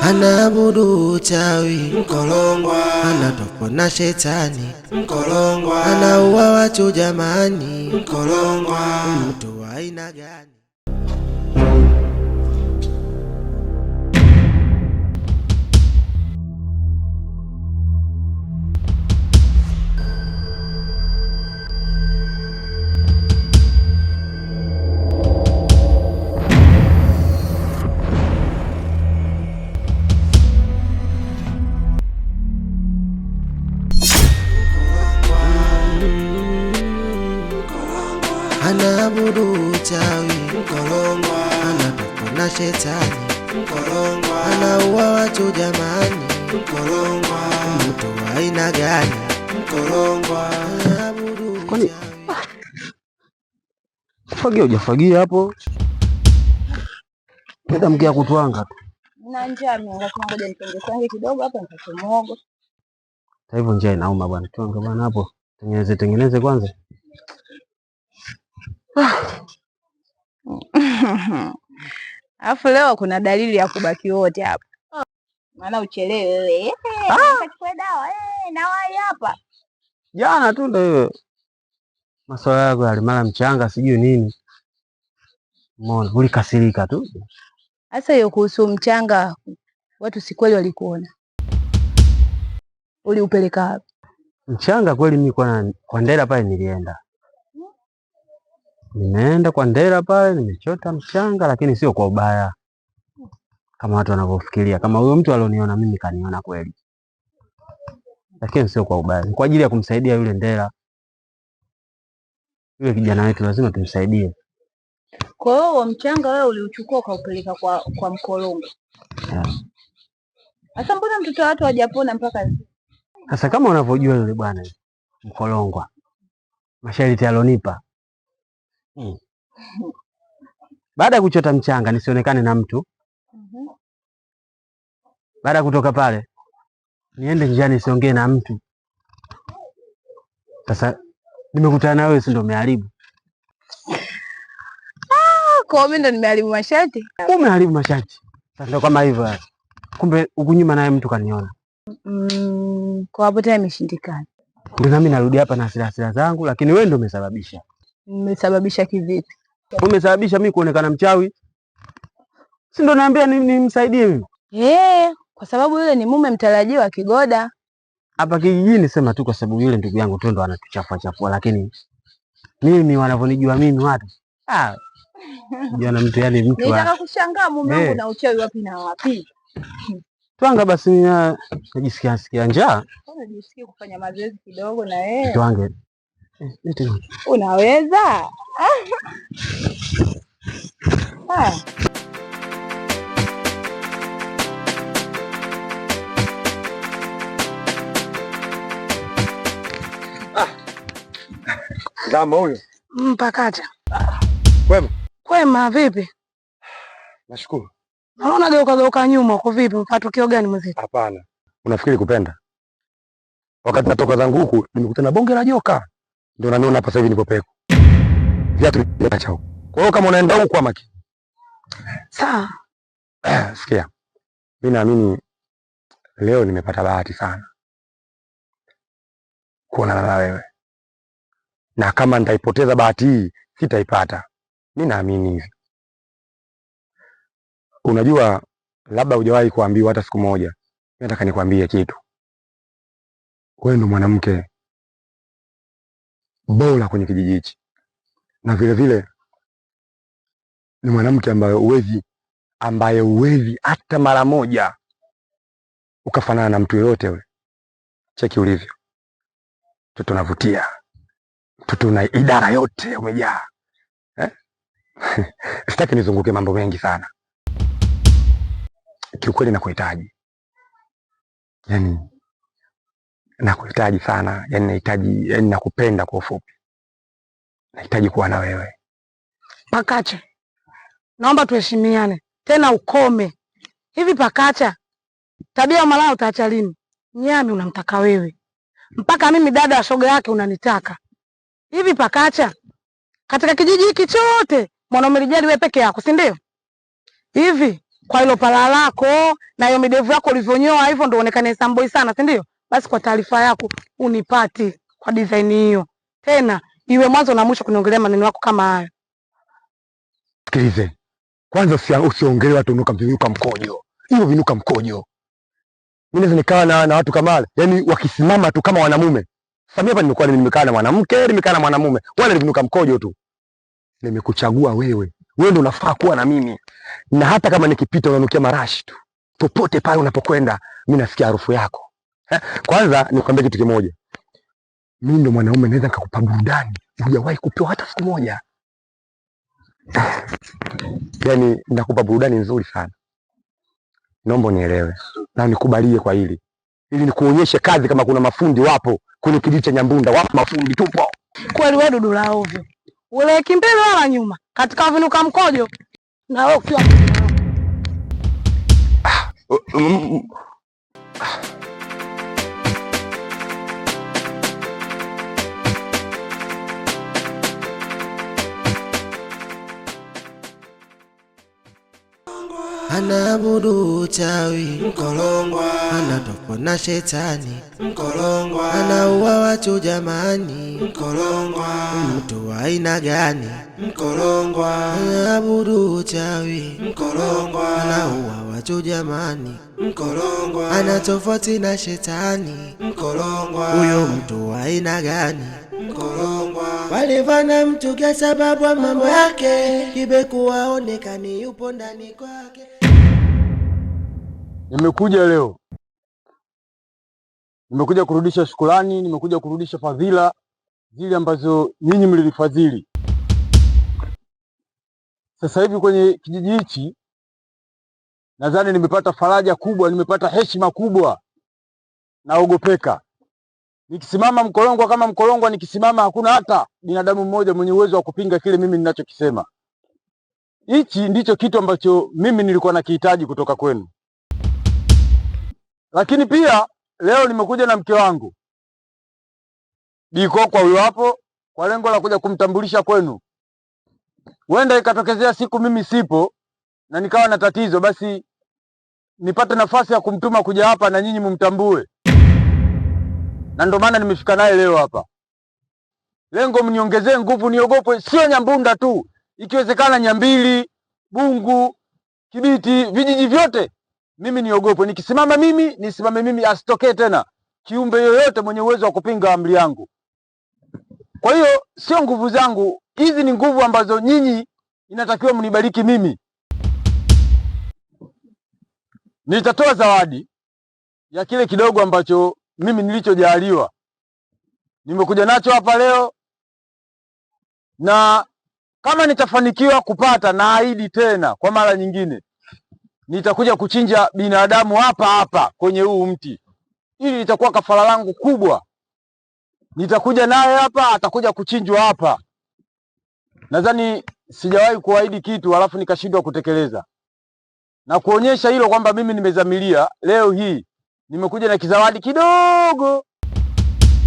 Anaabudu uchawi Mkolongwa, anatokwa na shetani Mkolongwa, anaua watu jamani Mkolongwa. Mtu wa aina gani? Anaabudu uchawi Mkolongwa, anatokwa na shetani Mkolongwa, anaua watu jamani Mkolongwa. Mtu wa aina gani Mkolongwa? Anaabudu uchawi. Fagia hujafagia hapo. Nenda mkia kutwanga tu. Na njaa mimi ngoja nipenge kwanza kidogo hapa nitachomoga. Sasa hivyo njaa inauma bwana. Twanga bwana hapo. Tengeneze kwanza. Alafu leo kuna dalili ya kubaki wote hapa. Maana uchelewe wewe. Kachukua dawa. Na wai hapa. Jana tu ndio hiyo. Maswala yako yale mara mchanga sijui nini. Mbona ulikasirika tu? Sasa hiyo kuhusu mchanga watu si kweli walikuona. Uliupeleka wapi? Mchanga kweli mimi kwa Ndera pale nilienda. Nimeenda kwa Ndera pale nimechota mchanga lakini sio kwa ubaya. Kama watu wanavyofikiria. Kama huyo mtu alioniona mimi kaniona kweli. Lakini sio kwa ubaya. Ni kwa ajili ya kumsaidia yule Ndera. Yule kijana wetu lazima tumsaidie. Kwa hiyo mchanga wewe uliuchukua ukaupeleka kwa Mkolongwa. Sasa mbona mtoto watu hajapona mpaka sasa? Kama unavyojua yule bwana Mkolongwa masharti alonipa. Baada ya kuchota mchanga nisionekane na mtu. Baada ya kutoka pale niende njiani nisiongee na mtu. Sasa nimekutana na wewe, si ndio umeharibu? Kwa mimi ndo nimeharibu masharti? Umeharibu masharti. Sasa ndio kama hivyo. Kumbe ukunyuma naye mtu kaniona. Kwa hapo tena imeshindikana. Ndio nami narudi hapa na hasira zangu, lakini wewe ndio umesababisha. Umesababisha kivipi? Umesababisha mimi kuonekana mchawi. Si ndio naambia nimsaidie mimi? Kwa sababu yule ni mume mtarajiwa wa Kigoda. Hapa kijijini sema tu kwa sababu yule ndugu yangu tu ndo anatuchafua, lakini mimi wanavyonijua mimi watu. Jana mtu yani mtu. Nitaka kushangaa mume wangu na uchawi wapi na wapi. Twanga basi najisikia njaa. Unajisikia kufanya mazoezi kidogo na wewe? Twange. Unaweza? Ndama huyo. Mpakacha. Kwema? Kwema vipi? Nashukuru. Naona geuka nyuma uko vipi? Mpatokeo gani mzee? Hapana. Unafikiri kupenda? Wakati natoka zangu huku nimekutana bonge la joka. Ndio naniona hapa sasa hivi niko peko. Viatu viacha huko. Kwa hiyo kama unaenda huko amaki. Sawa. Sikia. Mimi naamini leo nimepata bahati sana kuonana na wewe. Na kama nitaipoteza bahati hii, sitaipata. Mimi naamini hivi. Unajua labda hujawahi kuambiwa hata siku moja. Nataka nikwambie kitu. Wewe ndo mwanamke bora kwenye kijiji hichi. Na vile vile ni mwanamke ambaye uwezi hata mara moja ukafanana na mtu yoyote yule. Cheki ulivyo. Mtoto unavutia. Mtoto una idara yote umejaa. Sitaki nizunguke mambo mengi sana. Kiukweli nakuhitaji. Yaani nakuhitaji sana. Yaani nakupenda kwa ufupi. Nahitaji kuwa na wewe. Pakacha. Naomba tuheshimiane. Tena ukome. Hivi Pakacha, tabia malao utaacha lini? Nyami unamtaka wewe. Mpaka mimi dada wa shoga yake unanitaka. Hivi Pakacha, katika kijiji hiki chote mwanaume lijali wewe peke yako, si ndio? Hivi Kwa hilo pala lako na hiyo midevu yako ulivyonyoa hivyo ndio uonekane samboi sana, si ndio? Basi kwa taarifa yako unipati kwa design hiyo. Tena iwe mwanzo na mwisho kuniongelea maneno yako kama hayo. Sikilize. Kwanza usiongelee watu vinuka mkojo. Hiyo vinuka mkojo. Mimi naweza nikaa na watu kama wale. Yaani wakisimama tu kama wanamume. Sasa mimi hapa nimekaa na mwanamke, nimekaa na mwanamume. Wale ni vinuka mkojo tu. Nimekuchagua wewe. Wewe ndio unafaa kuwa na mimi. Na hata kama nikipita unanukia marashi tu. Popote pale unapokwenda, mimi nasikia harufu yako. Kwanza nikwambie kitu kimoja. Mimi ndio mwanaume naweza nikakupa burudani. Hujawahi kupewa hata siku moja. Yaani nakupa burudani nzuri sana. Naomba unielewe. Na nikubalie kwa hili. Ili nikuonyeshe kazi kama kuna mafundi wapo kwenye kijiji cha Nyambunda, wapo mafundi tupo. Kweli wewe dudu la ovyo. Ule kimbele wala nyuma. Katika vinuka mkojo. Na wewe ukiwa Anaabudu uchawi mkolongwa, anatokwa na shetani mkolongwa, anaua watu jamani mkolongwa, mtu wa aina gani mkolongwa? Anaabudu uchawi mkolongwa, anaua watu jamani mkolongwa, ana tofauti na shetani mkolongwa, huyo mtu wa aina gani mkolongwa? Walivana mtu kwa sababu ya mambo yake, kibekuwa onekani yupo ndani kwake. Nimekuja leo, nimekuja kurudisha shukrani, nimekuja kurudisha fadhila zile ambazo nyinyi mlilifadhili. Sasa hivi kwenye kijiji hichi nadhani nimepata faraja kubwa, nimepata heshima kubwa, naogopeka. Nikisimama mkolongwa kama mkolongwa, nikisimama hakuna hata binadamu mmoja mwenye uwezo wa kupinga kile mimi ninachokisema. Hichi ndicho kitu ambacho mimi nilikuwa nakihitaji kutoka kwenu. Lakini pia leo nimekuja na mke wangu Bikokwa huyo hapo kwa lengo la kuja kumtambulisha kwenu. Huenda ikatokezea siku mimi sipo na nikawa na tatizo, basi nipate nafasi ya kumtuma kuja hapa na nyinyi mumtambue. Na ndio maana nimefika naye leo hapa. Lengo mniongezee nguvu, niogopwe, sio Nyambunda tu, ikiwezekana Nyambili, Bungu, Kibiti, vijiji vyote mimi niogopwe. Nikisimama mimi, nisimame mimi, asitokee tena kiumbe yoyote mwenye uwezo wa kupinga amri yangu. Kwa hiyo sio nguvu zangu, hizi ni nguvu ambazo nyinyi inatakiwa mnibariki mimi. Nitatoa zawadi ya kile kidogo ambacho mimi nilichojaliwa. Nimekuja nacho hapa leo, na kama nitafanikiwa kupata, na ahidi tena kwa mara nyingine, nitakuja kuchinja binadamu hapa hapa kwenye huu mti. Hili litakuwa kafara langu kubwa. Nitakuja naye hapa, atakuja kuchinjwa hapa. Nadhani sijawahi kuahidi kitu alafu nikashindwa kutekeleza. Na kuonyesha hilo kwamba mimi nimezamilia, leo hii nimekuja na kizawadi kidogo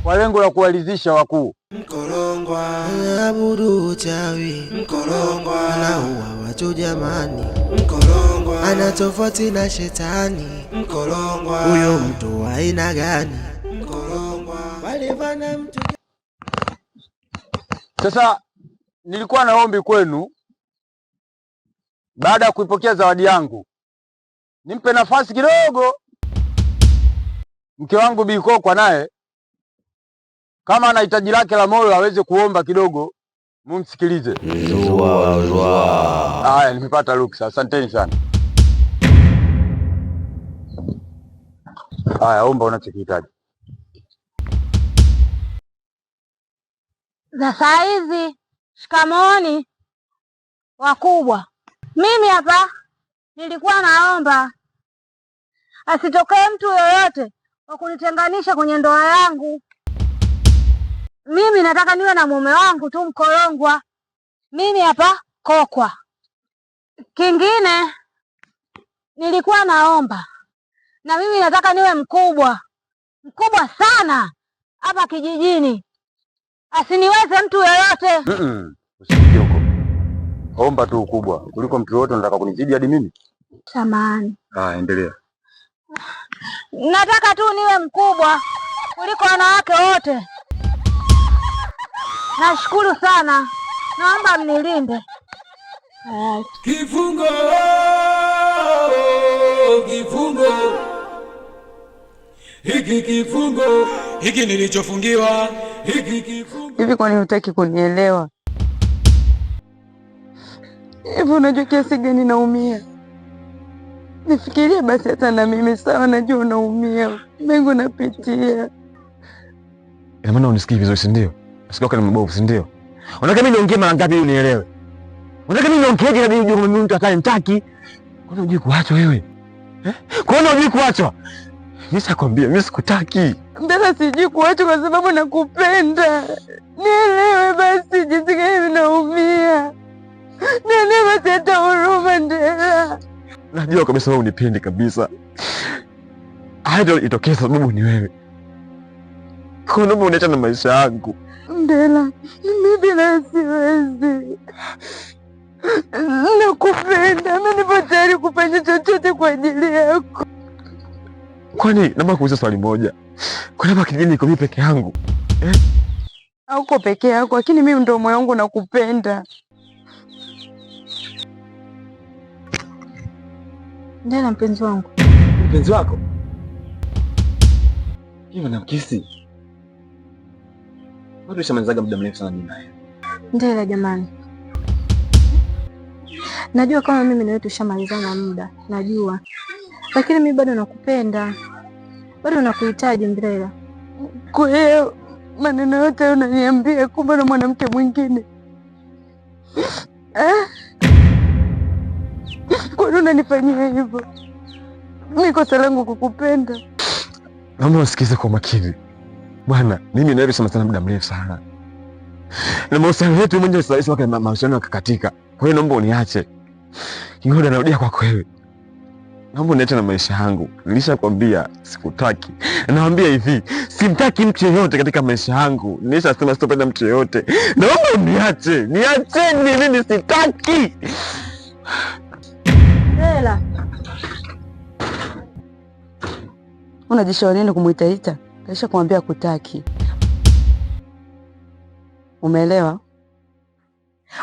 kwa lengo la kuwalizisha wakuu. Mkolongwa anaabudu uchawi, mkolongwa anaua watu jamani, mkolongwa ana tofauti na shetani, mkolongwa huyo mtu wa aina gani? Mkolongwa walivana mtu. Sasa nilikuwa na ombi kwenu, baada ya kuipokea zawadi yangu, nimpe nafasi kidogo mke wangu Bikokwa, naye kama ana hitaji lake la moyo aweze kuomba kidogo, mumsikilize. Haya, nimepata ruksa. Asanteni sana. Haya, omba unachokihitaji. Za saa hizi, shikamooni wakubwa. Mimi hapa nilikuwa naomba asitokee mtu yoyote wa kunitenganisha kwenye ndoa yangu. Mimi nataka niwe na mume wangu tu mkolongwa. Mimi hapa Kokwa. Kingine nilikuwa naomba, na mimi nataka niwe mkubwa sana hapa kijijini, asiniweze mtu yoyote. Usikie huko. Omba tu ukubwa kuliko mtu yoyote. Unataka kunizidi hadi mimi? Samahani. Endelea. Nataka tu niwe mkubwa kuliko wanawake wote. Nashukuru sana. Naomba mnilinde. Kifungo, kifungo. Hiki kifungo, hiki nilichofungiwa, hiki kifungo. Hivi kwani hutaki kunielewa? Hivi unajua kiasi gani naumia? Nifikirie basi hata na mimi sawa, najua unaumia. Mengi napitia. Ina maana unisikii vizuri, si ndio? Sikio kana mabovu, si ndio? Unataka mimi niongee mara ngapi ili unielewe? Unataka mimi niongeeje na mimi mimi mtu akanitaki? Kwani unajui kuachwa wewe? Kwani unajui kuachwa? Mimi sikwambia mimi sikutaki. Mbona sijui kuachwa kwa sababu nakupenda. Nielewe basi jinsi gani naumia. Nielewe basi hata huruma Ndela. Najua kabisa wewe unipendi kabisa. Hata itokee sababu ni wewe. Kwa nini unaacha na maisha yangu? Ndela, mimi bila siwezi. Nakupenda, mimi nipo tayari kufanya chochote kwa ajili yako. Kwani naomba kuuliza swali moja. Kwa nini kijijini niko mimi peke yangu? Hauko peke yako, lakini mimi ndio moyo wangu nakupenda. Ndela mpenzi wangu. Mpenzi wako? Hiyo na kisi. Bado shamalizaga muda mrefu sana mimi naye. Ndela jamani. Najua kama mimi na wewe tushamalizana muda, najua. Lakini mimi bado nakupenda. Bado nakuhitaji Ndela. Kwa hiyo maneno yote unaniambia kumbe na mwanamke mwingine. Kwa nini unanifanyia hivyo? Mimi kosa langu kukupenda. Naomba usikize kwa makini. Bwana, mimi na wewe tumesana muda mrefu sana. Na mahusiano yetu mwenyewe sasa wake mahusiano yakakatika. Kwa hiyo naomba uniache. Ingawa narudia kwako wewe. Naomba uniache na maisha yangu. Nilishakwambia sikutaki. Naambia hivi, simtaki mtu yeyote katika maisha yangu. Nilishasema sitopenda mtu yeyote. Naomba uniache. Niacheni, mimi sitaki. Ndela. Unajishauri nini kumuitaita? Kaisha kumwambia kutaki. Umeelewa?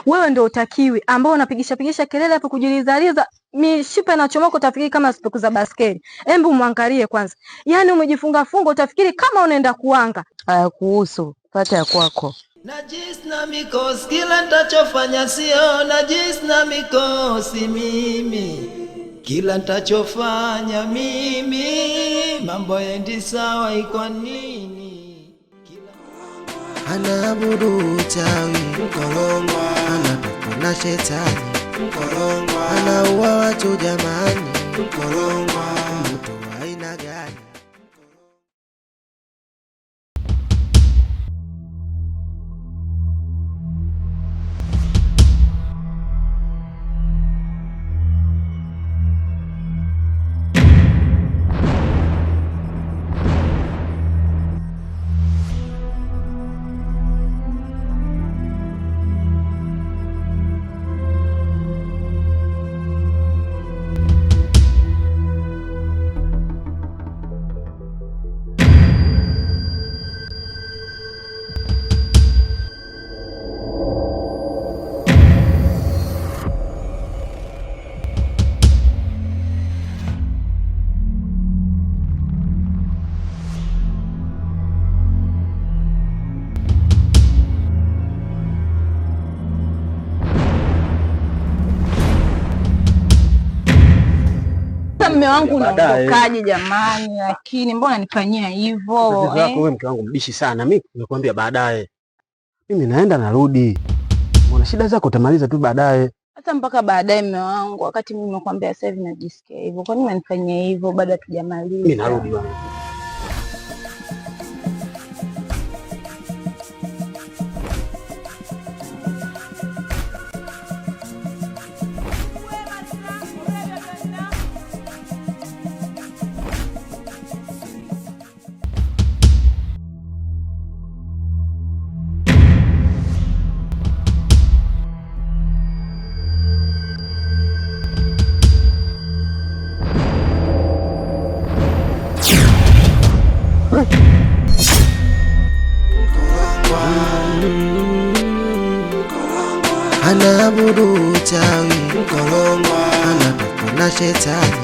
Wewe ndio utakiwi ambao unapigisha kelele hapo kujilizaliza, mishipa inachomoka utafikiri kama spiku za baskeli. Hebu muangalie kwanza. Yaani umejifunga funga utafikiri kama unaenda kuanga. Haya kuhusu, pata ya kwako. Najis na mikosi kila nitachofanya sio najis na mikosi mimi. Kila nitachofanya mimi mambo yendi sawa iko nini? Anaabudu uchawi mkorongwa, anatokwa na shetani mkorongwa, anaua watu jamani mkorongwa, mtu wa aina gani? Mume wangu unaondokaje jamani? Lakini mbona nifanyia hivyo? Wewe mke wangu mbishi sana. Mimi nimekuambia baadaye. Mimi naenda narudi. Mbona shida zako utamaliza tu baadaye. Hata mpaka baadaye mume wangu, wakati mimi nimekwambia sasa hivi najisikia hivyo. Kwa nini unanifanyia hivyo bado hatujamaliza? Mimi narudi bwana. Anaabudu uchawi, anatokwa na shetani.